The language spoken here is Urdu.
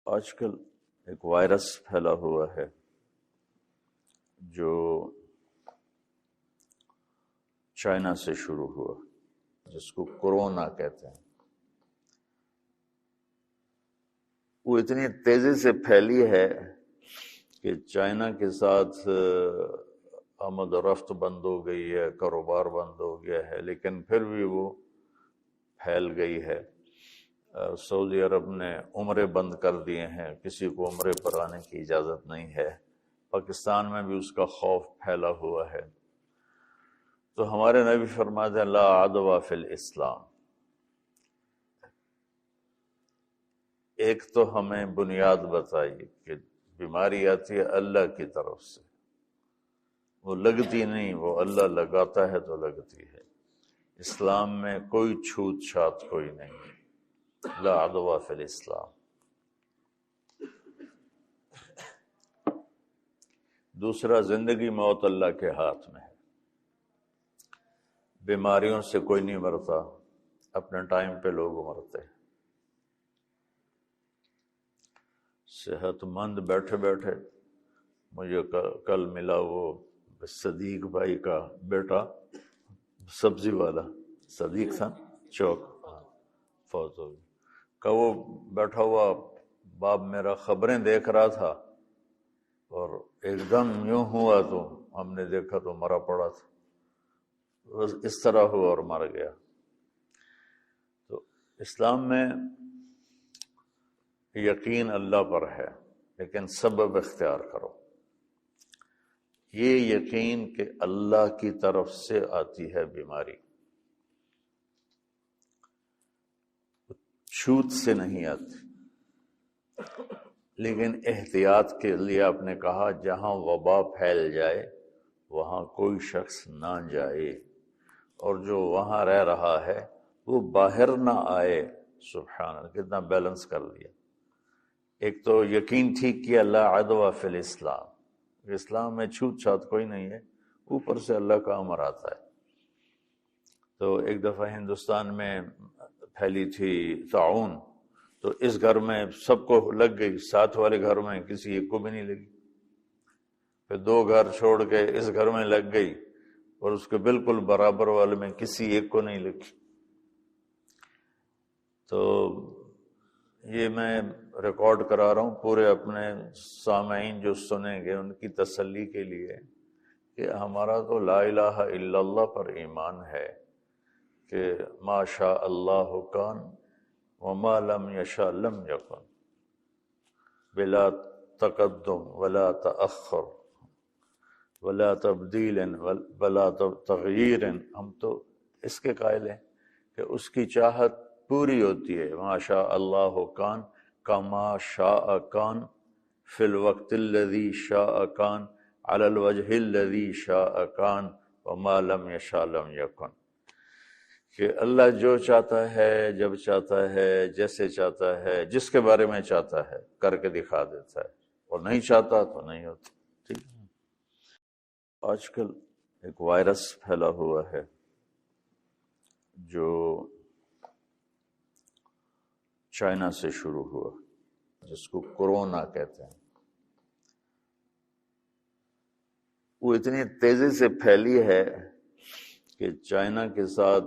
آج کل ایک وائرس پھیلا ہوا ہے جو چائنا سے شروع ہوا، جس کو کورونا کہتے ہیں۔ وہ اتنی تیزی سے پھیلی ہے کہ چائنا کے ساتھ آمد و رفت بند ہو گئی ہے، کاروبار بند ہو گیا ہے، لیکن پھر بھی وہ پھیل گئی ہے۔ سعودی عرب نے عمرے بند کر دیے ہیں، کسی کو عمرے پر آنے کی اجازت نہیں ہے۔ پاکستان میں بھی اس کا خوف پھیلا ہوا ہے۔ تو ہمارے نبی فرماتے ہیں لا عدوى فی الاسلام۔ ایک تو ہمیں بنیاد بتائی کہ بیماری آتی ہے اللہ کی طرف سے، وہ لگتی نہیں، وہ اللہ لگاتا ہے تو لگتی ہے۔ اسلام میں کوئی چھوت چھات کوئی نہیں، لا عدوى فی الاسلام۔ دوسرا، زندگی موت اللہ کے ہاتھ میں ہے۔ بیماریوں سے کوئی نہیں مرتا، اپنے ٹائم پہ لوگ مرتے ہیں۔ صحت مند بیٹھے بیٹھے مجھے کل ملا وہ صدیق بھائی کا بیٹا، سبزی والا صدیق تھا چوک، فوت ہو گیا۔ کہ وہ بیٹھا ہوا باپ میرا خبریں دیکھ رہا تھا اور ایک دم یوں ہوا تو ہم نے دیکھا تو مرا پڑا تھا، اس طرح ہوا اور مر گیا۔ تو اسلام میں یقین اللہ پر ہے، لیکن سبب اختیار کرو۔ یہ یقین کہ اللہ کی طرف سے آتی ہے بیماری، چھوت سے نہیں آتی۔ لیکن احتیاط کے لیے آپ نے کہا جہاں وبا پھیل جائے وہاں کوئی شخص نہ جائے، اور جو وہاں رہ رہا ہے وہ باہر نہ آئے۔ سبحان اللہ، کتنا بیلنس کر لیا۔ ایک تو یقین ٹھیک کیا لا عدوى فی الاسلام، اسلام میں چھوت چھات کوئی نہیں ہے، اوپر سے اللہ کا امر آتا ہے۔ تو ایک دفعہ ہندوستان میں پھیلی تھی طاعون، تو اس گھر میں سب کو لگ گئی، ساتھ والے گھر میں کسی ایک کو بھی نہیں لگی، پھر 2 گھر چھوڑ کے اس گھر میں لگ گئی، اور اس کے بالکل برابر والے میں کسی ایک کو نہیں لگی۔ تو یہ میں ریکارڈ کرا رہا ہوں پورے اپنے سامعین جو سنیں گے ان کی تسلی کے لیے کہ ہمارا تو لا الہ الا اللہ پر ایمان ہے کہ ما شاء اللہ کان وما لم یشاء لم یکن، بلا تقدم ولا تأخر ولا تبدیل ولا تغییر۔ ہم تو اس کے قائل ہیں کہ اس کی چاہت پوری ہوتی ہے۔ ما شاء اللہ کان کما شاء کان فی الوقت الذی شاء کان علی الوجہ الذی شاء کان وما لم یشاء لم یکن، کہ اللہ جو چاہتا ہے، جب چاہتا ہے، جیسے چاہتا ہے، جس کے بارے میں چاہتا ہے کر کے دکھا دیتا ہے، اور نہیں چاہتا تو نہیں ہوتا۔ ٹھیک ہے۔ آج کل ایک وائرس پھیلا ہوا ہے جو چائنا سے شروع ہوا، جس کو کورونا کہتے ہیں۔ وہ اتنی تیزی سے پھیلی ہے کہ چائنا کے ساتھ